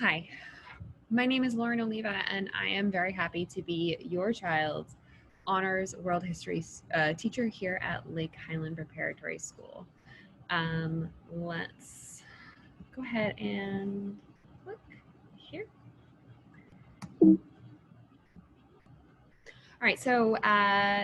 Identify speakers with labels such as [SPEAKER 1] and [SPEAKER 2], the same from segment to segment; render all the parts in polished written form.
[SPEAKER 1] Hi, my name is Lauren Oliva, and I am very happy to be your child's honors world history teacher here at Lake Highland Preparatory School. Let's go ahead and look here. All right, so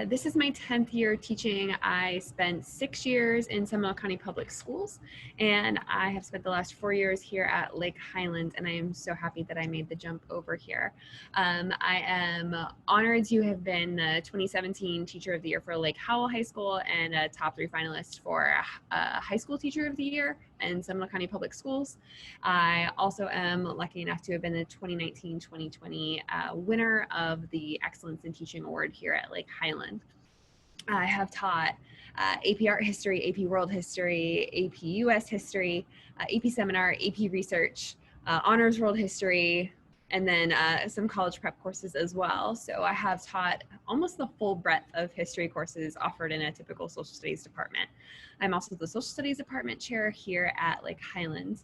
[SPEAKER 1] this is my 10th year teaching. I spent 6 years in Seminole County Public Schools, and I have spent the last 4 years here at Lake Highland, and I am so happy that I made the jump over here. I am honored to have been the 2017 Teacher of the Year for Lake Howell High School and a top 3 finalist for High School Teacher of the Year in Seminole County Public Schools. I also am lucky enough to have been the 2019-2020 winner of the Excellence in Teaching Award here at Lake Highland. I have taught AP Art History, AP World History, AP US History, AP Seminar, AP Research, Honors World History, and then some college prep courses as well. So I have taught almost the full breadth of history courses offered in a typical social studies department. I'm also the social studies department chair here at Lake Highland.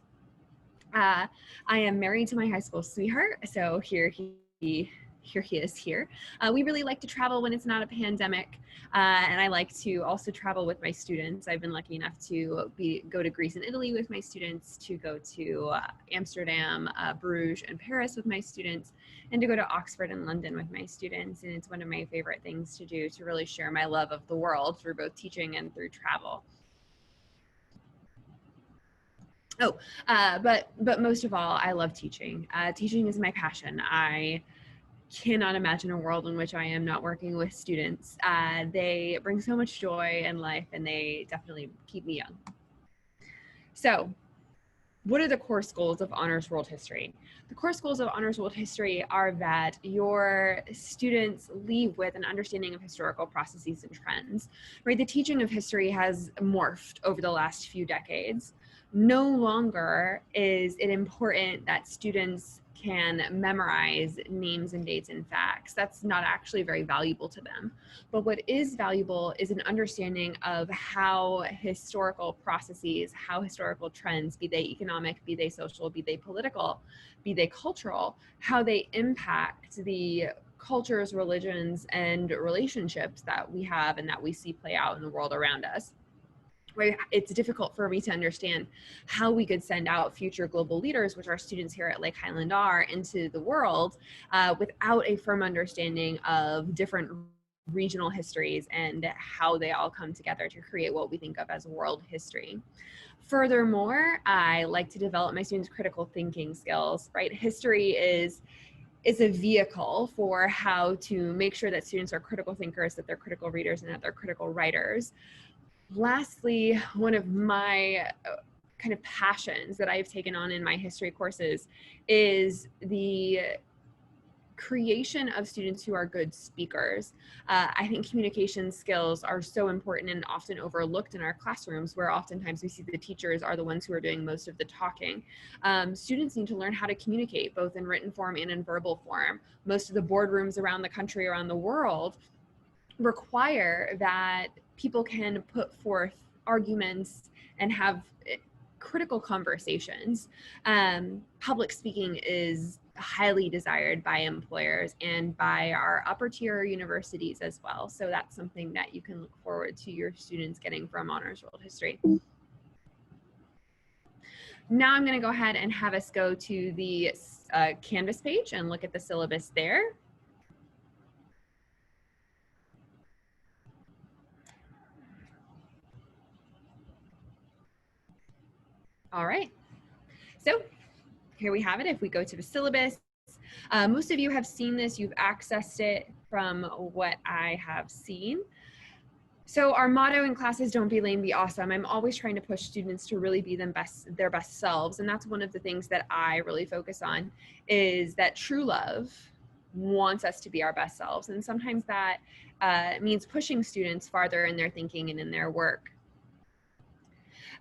[SPEAKER 1] I am married to my high school sweetheart, so here he is here. We really like to travel when it's not a pandemic, and I like to also travel with my students. I've been lucky enough to go to Greece and Italy with my students, to go to Amsterdam, Bruges, and Paris with my students, and to go to Oxford and London with my students. And it's one of my favorite things to do, to really share my love of the world through both teaching and through travel. But most of all, I love teaching. Teaching is my passion. I cannot imagine a world in which I am not working with students. They bring so much joy in life, and they definitely keep me young. So, what are the course goals of Honors World History? The course goals of Honors World History are that your students leave with an understanding of historical processes and trends, right? The teaching of history has morphed over the last few decades. No longer is it important that students can memorize names and dates and facts. That's not actually very valuable to them. But what is valuable is an understanding of how historical processes, how historical trends, be they economic, be they social, be they political, be they cultural, how they impact the cultures, religions, and relationships that we have and that we see play out in the world around us. Right? It's difficult for me to understand how we could send out future global leaders, which our students here at Lake Highland are, into the world without a firm understanding of different regional histories and how they all come together to create what we think of as world history. Furthermore, I like to develop my students' critical thinking skills, right? History is a vehicle for how to make sure that students are critical thinkers, that they're critical readers, and that they're critical writers. Lastly, one of my kind of passions that I've taken on in my history courses is the creation of students who are good speakers. I think communication skills are so important and often overlooked in our classrooms, where oftentimes we see the teachers are the ones who are doing most of the talking. Students need to learn how to communicate both in written form and in verbal form. Most of the boardrooms around the country, around the world, require that people can put forth arguments and have critical conversations. Public speaking is highly desired by employers and by our upper tier universities as well. So that's something that you can look forward to your students getting from Honors World History. Now I'm going to go ahead and have us go to the Canvas page and look at the syllabus there. All right. So here we have it. If we go to the syllabus, most of you have seen this, you've accessed it from what I have seen. So our motto in class is don't be lame, be awesome. I'm always trying to push students to really be their best selves. And that's one of the things that I really focus on, is that true love wants us to be our best selves. And sometimes that means pushing students farther in their thinking and in their work.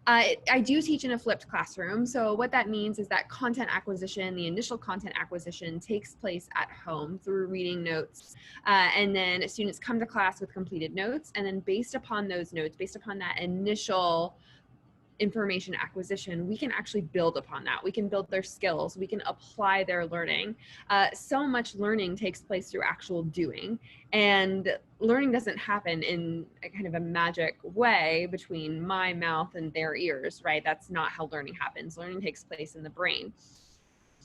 [SPEAKER 1] I do teach in a flipped classroom. So what that means is that content acquisition, the initial content acquisition, takes place at home through reading notes. And then students come to class with completed notes. And then based upon those notes, based upon that initial information acquisition, we can actually build upon that. We can build their skills. We can apply their learning. So much learning takes place through actual doing, and learning doesn't happen in a kind of a magic way between my mouth and their ears, right? That's not how learning happens. Learning takes place in the brain.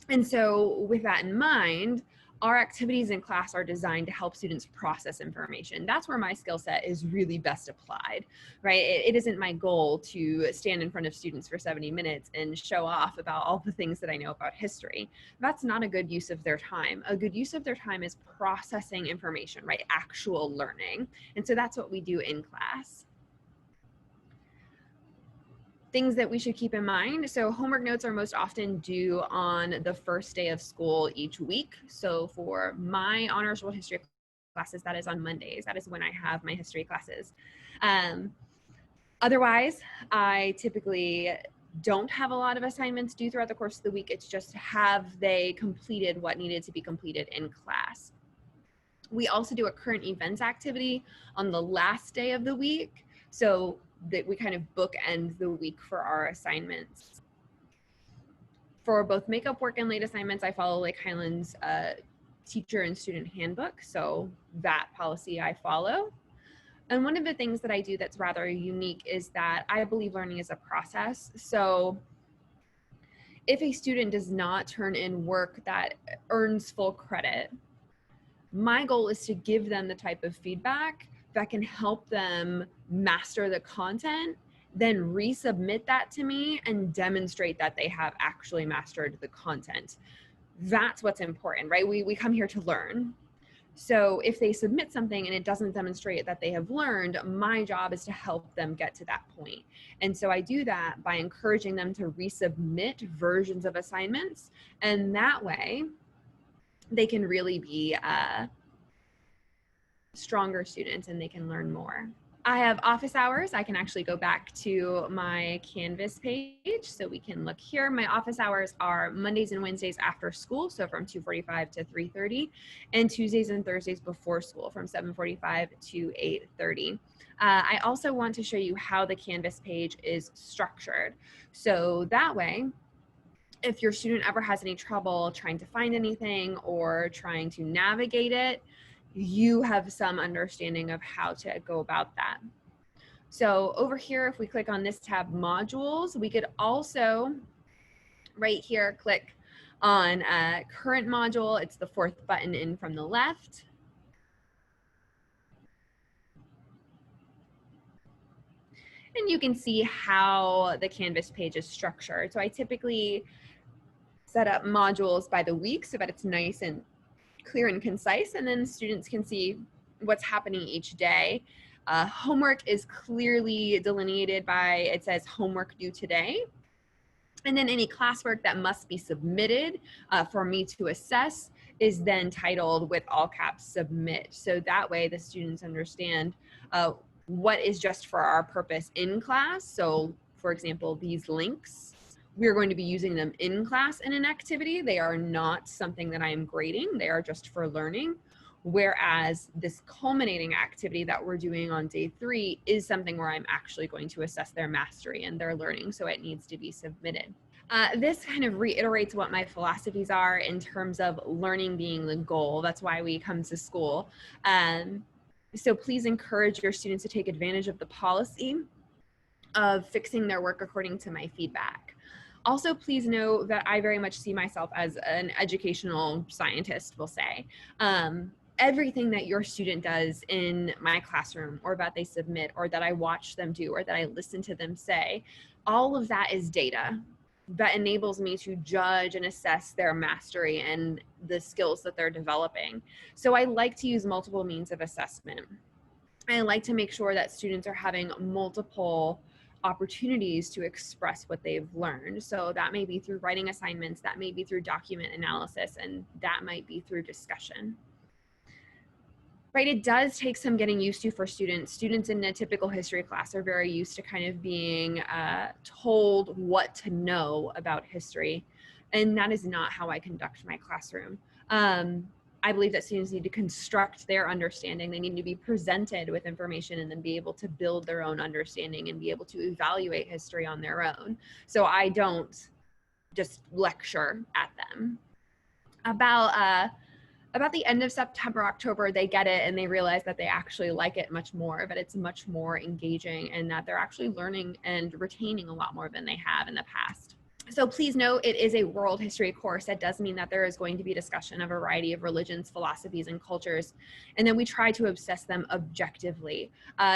[SPEAKER 1] And so with that in mind, our activities in class are designed to help students process information. That's where my skill set is really best applied, right? It isn't my goal to stand in front of students for 70 minutes and show off about all the things that I know about history. That's not a good use of their time. A good use of their time is processing information, right? Actual learning. And so that's what we do in class. Things that we should keep in mind. So homework notes are most often due on the first day of school each week. So for my honors world history classes, that is on Mondays. That is when I have my history classes. Otherwise, I typically don't have a lot of assignments due throughout the course of the week. It's just have they completed what needed to be completed in class. We also do a current events activity on the last day of the week, so that we kind of bookend the week for our assignments. For both makeup work and late assignments, I follow Lake Highlands teacher and student handbook, so that policy I follow. And one of the things that I do that's rather unique is that I believe learning is a process. So if a student does not turn in work that earns full credit, my goal is to give them the type of feedback that can help them master the content, then resubmit that to me and demonstrate that they have actually mastered the content. That's what's important, right? We come here to learn. So if they submit something and it doesn't demonstrate that they have learned, my job is to help them get to that point. And so I do that by encouraging them to resubmit versions of assignments. And that way they can really be stronger students and they can learn more. I have office hours. I can actually go back to my Canvas page so we can look here. My office hours are Mondays and Wednesdays after school, so from 2:45 to 3:30, and Tuesdays and Thursdays before school from 7:45 to 8:30. I also want to show you how the Canvas page is structured. So that way, if your student ever has any trouble trying to find anything or trying to navigate it, you have some understanding of how to go about that. So over here, if we click on this tab, modules, we could also right here click on current module. It's the fourth button in from the left. And you can see how the Canvas page is structured. So I typically set up modules by the week so that it's nice and clear and concise, and then students can see what's happening each day. Homework is clearly delineated by, it says homework due today. And then any classwork that must be submitted for me to assess is then titled with all caps submit. So that way the students understand what is just for our purpose in class. So for example, these links, we're going to be using them in class in an activity. They are not something that I am grading. They are just for learning. Whereas this culminating activity that we're doing on day 3 is something where I'm actually going to assess their mastery and their learning, so it needs to be submitted. This kind of reiterates what my philosophies are in terms of learning being the goal. That's why we come to school. So please encourage your students to take advantage of the policy of fixing their work according to my feedback. Also, please know that I very much see myself as an educational scientist, we'll say. Everything that your student does in my classroom, or that they submit, or that I watch them do, or that I listen to them say, all of that is data that enables me to judge and assess their mastery and the skills that they're developing. So I like to use multiple means of assessment. I like to make sure that students are having multiple opportunities to express what they've learned. So that may be through writing assignments, that may be through document analysis, and that might be through discussion. Right, it does take some getting used to for students. Students in a typical history class are very used to kind of being told what to know about history, and that is not how I conduct my classroom. I believe that students need to construct their understanding. They need to be presented with information and then be able to build their own understanding and be able to evaluate history on their own. So I don't just lecture at them. About the end of September, October, they get it and they realize that they actually like it much more, that it's much more engaging and that they're actually learning and retaining a lot more than they have in the past. So please note, it is a world history course. That does mean that there is going to be discussion of a variety of religions, philosophies, and cultures. And then we try to assess them objectively.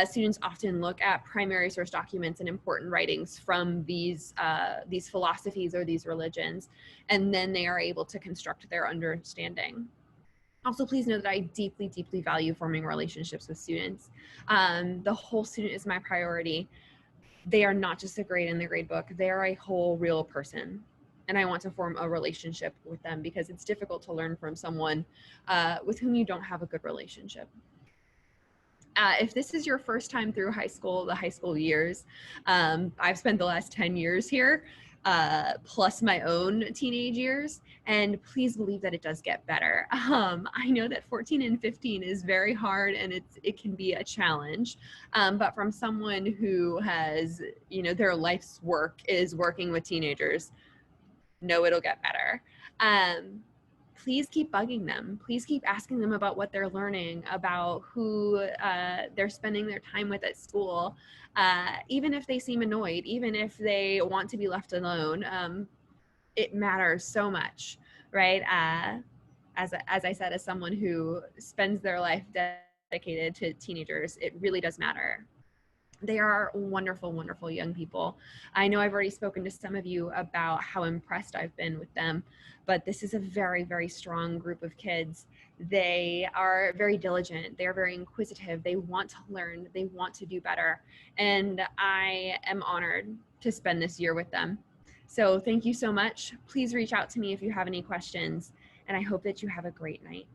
[SPEAKER 1] Students often look at primary source documents and important writings from these philosophies or these religions, and then they are able to construct their understanding. Also, please know that I deeply, deeply value forming relationships with students. The whole student is my priority. They are not just a grade in the grade book. They are a whole real person. And I want to form a relationship with them because it's difficult to learn from someone with whom you don't have a good relationship. If this is your first time through high school, the high school years, I've spent the last 10 years here, plus my own teenage years, and please believe that it does get better. I know that 14 and 15 is very hard and it can be a challenge, but from someone who has, their life's work is working with teenagers, no, it'll get better. Please keep bugging them. Please keep asking them about what they're learning, about who they're spending their time with at school. Even if they seem annoyed, even if they want to be left alone, it matters so much, right? As I said, as someone who spends their life dedicated to teenagers, it really does matter. They are wonderful, wonderful young people. I know I've already spoken to some of you about how impressed I've been with them, but this is a very, very strong group of kids. They are very diligent. They are very inquisitive. They want to learn. They want to do better. And I am honored to spend this year with them. So thank you so much. Please reach out to me if you have any questions, and I hope that you have a great night.